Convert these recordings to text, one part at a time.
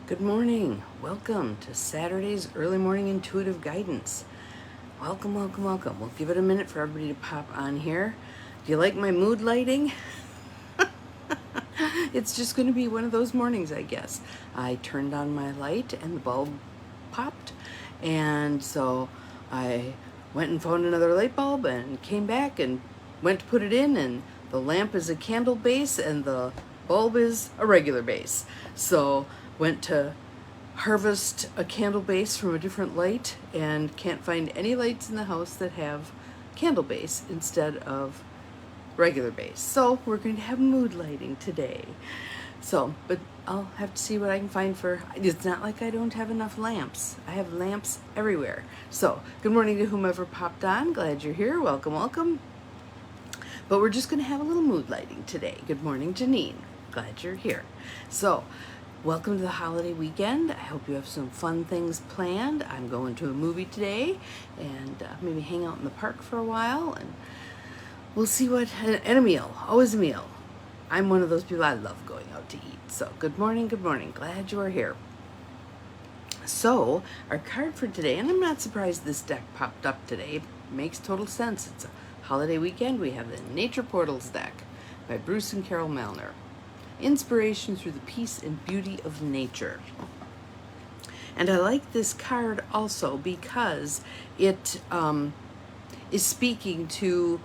Good morning. Welcome to Saturday's early morning intuitive guidance. Welcome, welcome, welcome. We'll give it a minute for everybody to pop on here. Do you like my mood lighting? It's just going to be one of those mornings, I guess. I turned on my light and the bulb popped, and so I went and found another light bulb and came back and went to put it in, and the lamp is a candle base and the bulb is a regular base. So went to harvest a candle base from a different light and can't find any lights in the house that have candle base instead of regular base. So we're going to have mood lighting today. So, but I'll have to see what I can find for, it's not like I don't have enough lamps. I have lamps everywhere. So, good morning to whomever popped on. Glad you're here. Welcome, welcome. But we're just going to have a little mood lighting today. Good morning, Janine. Glad you're here. So, welcome to the holiday weekend. I hope you have some fun things planned. I'm going to a movie today and maybe hang out in the park for a while, and we'll see what, and a meal, always a meal. I'm one of those people, I love going out to eat. So good morning, glad you are here. So our card for today, and I'm not surprised this deck popped up today, it makes total sense. It's a holiday weekend. We have the Nature Portals deck by Bruce and Carol Malner. Inspiration through the peace and beauty of nature. And I like this card also because it is speaking to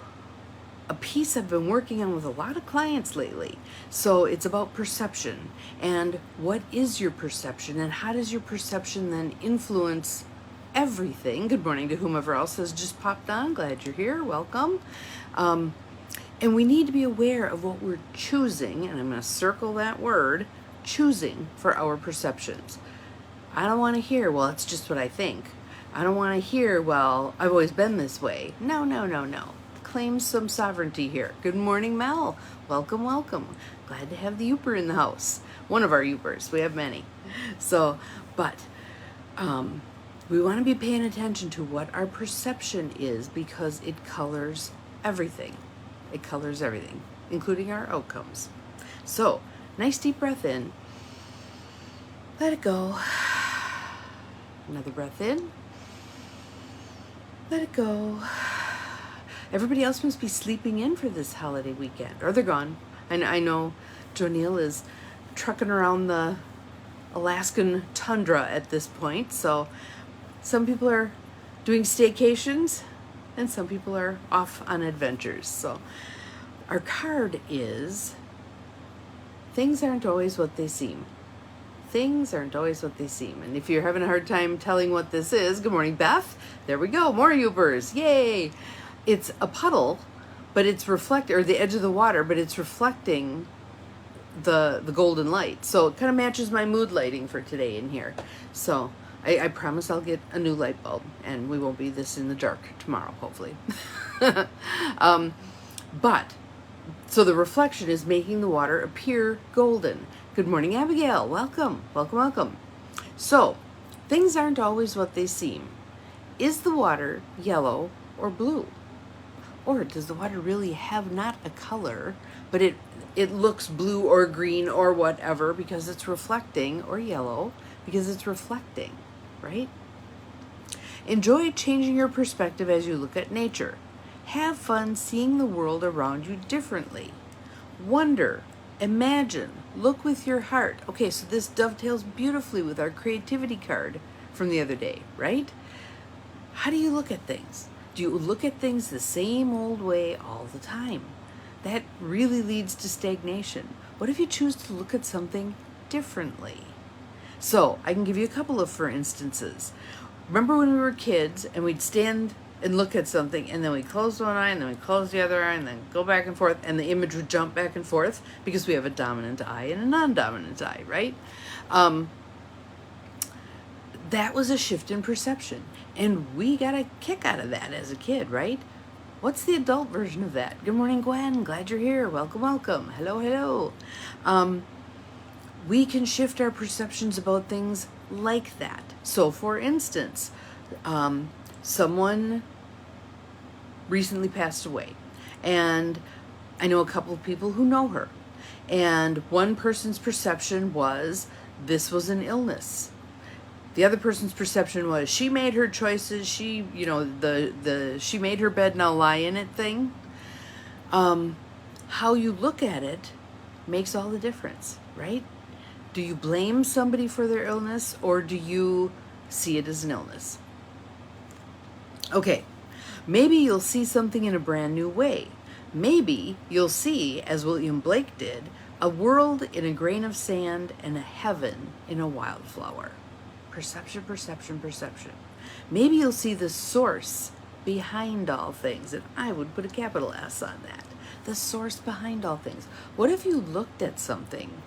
a piece I've been working on with a lot of clients lately. So it's about perception and what is your perception and how does your perception then influence everything. Good morning to whomever else has just popped on. Glad you're here. Welcome. And we need to be aware of what we're choosing, and I'm going to circle that word, choosing, for our perceptions. I don't want to hear, well, it's just what I think. I don't want to hear, well, I've always been this way. No, no, no, no. Claim some sovereignty here. Good morning, Mel. Welcome, welcome. Glad to have the Youper in the house. One of our Youpers. We have many. So, but we want to be paying attention to what our perception is because it colors everything. It colors everything, including our outcomes. So, nice deep breath in. Let it go. Another breath in. Let it go. Everybody else must be sleeping in for this holiday weekend, or they're gone. I know Jonil is trucking around the Alaskan tundra at this point, so some people are doing staycations and some people are off on adventures. So our card is, things aren't always what they seem. Things aren't always what they seem. And if you're having a hard time telling what this is, good morning, Beth. There we go, more Youpers, yay. It's a puddle, but it's or the edge of the water, but it's reflecting the golden light. So it kind of matches my mood lighting for today in here. So I promise I'll get a new light bulb, and we won't be this in the dark tomorrow, hopefully. But, so the reflection is making the water appear golden. Good morning, Abigail. Welcome, welcome, welcome. So, things aren't always what they seem. Is the water yellow or blue? Or does the water really have not a color, but it looks blue or green or whatever because it's reflecting, or yellow because it's reflecting, right? Enjoy changing your perspective as you look at nature. Have fun seeing the world around you differently. Wonder, imagine, look with your heart. Okay, so this dovetails beautifully with our creativity card from the other day, right? How do you look at things? Do you look at things the same old way all the time? That really leads to stagnation. What if you choose to look at something differently? So I can give you a couple of for instances. Remember when we were kids and we'd stand and look at something and then we'd close one eye and then we'd close the other eye and then go back and forth, and the image would jump back and forth because we have a dominant eye and a non-dominant eye, right? That was a shift in perception. And we got a kick out of that as a kid, right? What's the adult version of that? Good morning, Gwen. Glad you're here. Welcome, welcome. Hello, hello. We can shift our perceptions about things like that. So, for instance, someone recently passed away. And I know a couple of people who know her. And one person's perception was this was an illness. The other person's perception was she made her choices. She, she made her bed, now lie in it thing. How you look at it makes all the difference, right? Do you blame somebody for their illness, or do you see it as an illness? Okay, maybe you'll see something in a brand new way. Maybe you'll see, as William Blake did, a world in a grain of sand and a heaven in a wildflower. Perception, perception, perception. Maybe you'll see the source behind all things, and I would put a capital S on that. The source behind all things. What if you looked at something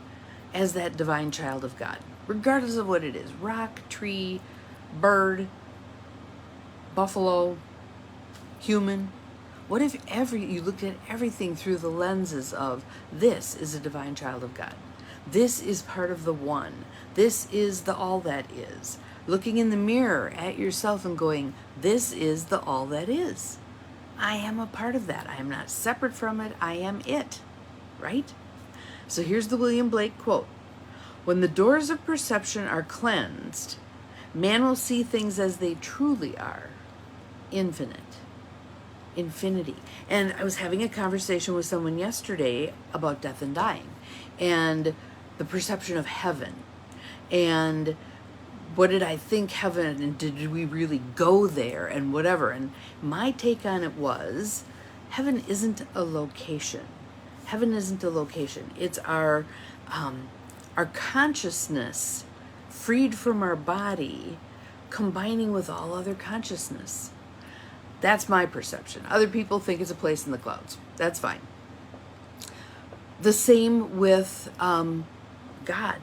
as that divine child of God, regardless of what it is? Rock, tree, bird, buffalo, human. What if you looked at everything through the lenses of this is a divine child of God? This is part of the one. This is the all that is. Looking in the mirror at yourself and going, this is the all that is. I am a part of that. I am not separate from it. I am it, right? So here's the William Blake quote. When the doors of perception are cleansed, man will see things as they truly are. Infinite. Infinity. And I was having a conversation with someone yesterday about death and dying and the perception of heaven. And what did I think heaven, and did we really go there, and whatever. And my take on it was, heaven isn't a location. Heaven isn't a location. It's our consciousness freed from our body, combining with all other consciousness. That's my perception. Other people think it's a place in the clouds. That's fine. The same with God.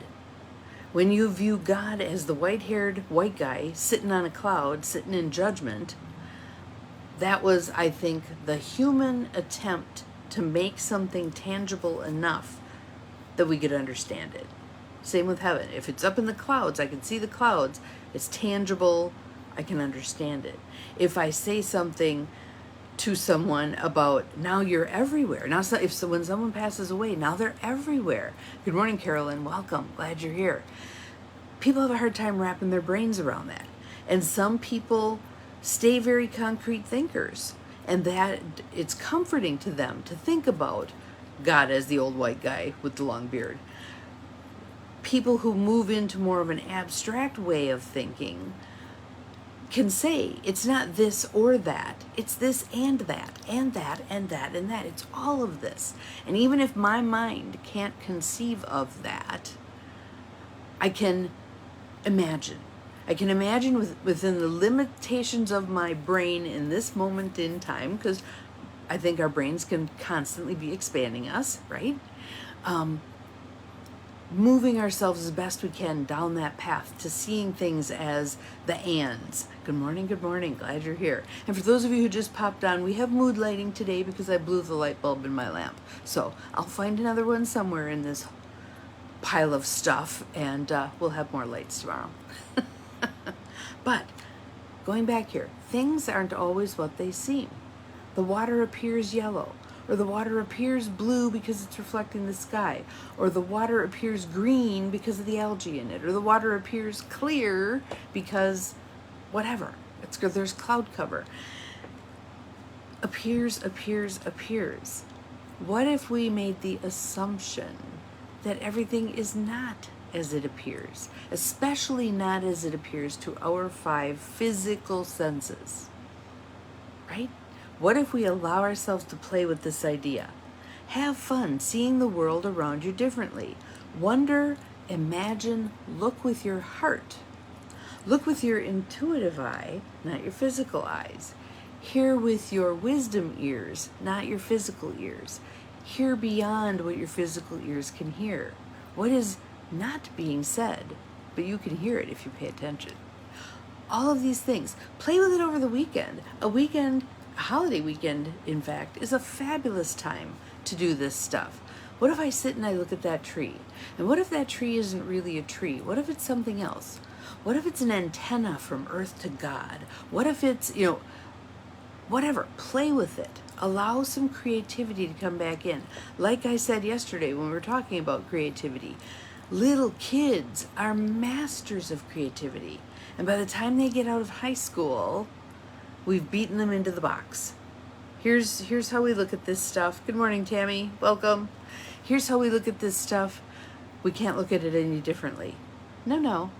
When you view God as the white-haired white guy sitting on a cloud, sitting in judgment, that was, I think, the human attempt to make something tangible enough that we could understand it. Same with heaven. If it's up in the clouds, I can see the clouds. It's tangible. I can understand it. If I say something to someone about, now you're everywhere. Now, when someone passes away, now they're everywhere. Good morning, Carolyn. Welcome. Glad you're here. People have a hard time wrapping their brains around that. And some people stay very concrete thinkers. And that it's comforting to them to think about God as the old white guy with the long beard. People who move into more of an abstract way of thinking can say it's not this or that, it's this and that, and that, and that, and that. It's all of this. And even if my mind can't conceive of that, I can imagine. I can imagine within the limitations of my brain in this moment in time, because I think our brains can constantly be expanding us, right? Moving ourselves as best we can down that path to seeing things as the ands. Good morning, glad you're here. And for those of you who just popped on, we have mood lighting today because I blew the light bulb in my lamp. So I'll find another one somewhere in this pile of stuff, and we'll have more lights tomorrow. But going back here, things aren't always what they seem. The water appears yellow, or the water appears blue because it's reflecting the sky, or the water appears green because of the algae in it, or the water appears clear because whatever. There's cloud cover. Appears. What if we made the assumption that everything is not as it appears, especially not as it appears to our 5 physical senses, right? What if we allow ourselves to play with this idea? Have fun seeing the world around you differently. Wonder, imagine, look with your heart. Look with your intuitive eye, not your physical eyes. Hear with your wisdom ears, not your physical ears. Hear beyond what your physical ears can hear. What is not being said, but you can hear it if you pay attention. All of these things. Play with it over the weekend. A holiday weekend, in fact, is a fabulous time to do this stuff. What if I sit and I look at that tree? And what if that tree isn't really a tree? What if it's something else? What if it's an antenna from earth to God? What if it's, whatever. Play with it. Allow some creativity to come back in. Like I said yesterday when we were talking about creativity, Little kids are masters of creativity. And by the time they get out of high school, we've beaten them into the box. Here's how we look at this stuff. Good morning, Tammy. Welcome. Here's how we look at this stuff. We can't look at it any differently. No.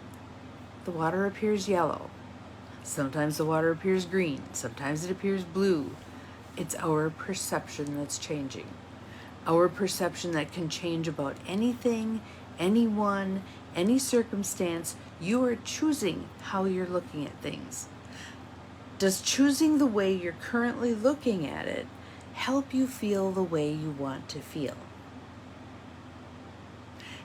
The water appears yellow. Sometimes the water appears green. Sometimes it appears blue. It's our perception that's changing. Our perception that can change about anything, anyone, any circumstance. You are choosing how you're looking at things. Does choosing the way you're currently looking at it help you feel the way you want to feel?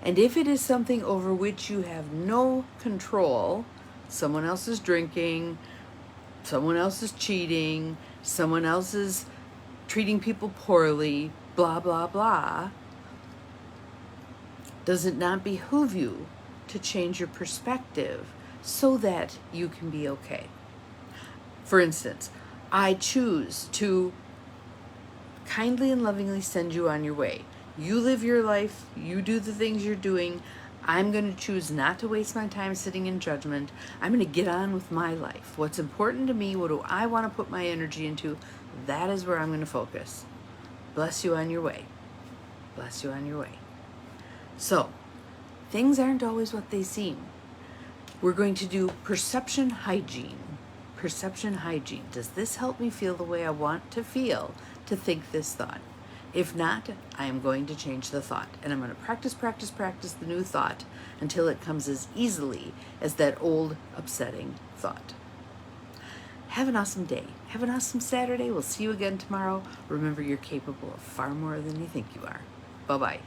And if it is something over which you have no control, someone else is drinking, someone else is cheating, someone else is treating people poorly, blah, blah, blah, does it not behoove you to change your perspective so that you can be okay? For instance, I choose to kindly and lovingly send you on your way. You live your life, you do the things you're doing. I'm going to choose not to waste my time sitting in judgment. I'm going to get on with my life. What's important to me, what do I want to put my energy into, that is where I'm going to focus. Bless you on your way. Bless you on your way. So, things aren't always what they seem. We're going to do perception hygiene. Perception hygiene. Does this help me feel the way I want to feel to think this thought? If not, I am going to change the thought. And I'm going to practice the new thought until it comes as easily as that old upsetting thought. Have an awesome day. Have an awesome Saturday. We'll see you again tomorrow. Remember, you're capable of far more than you think you are. Bye-bye.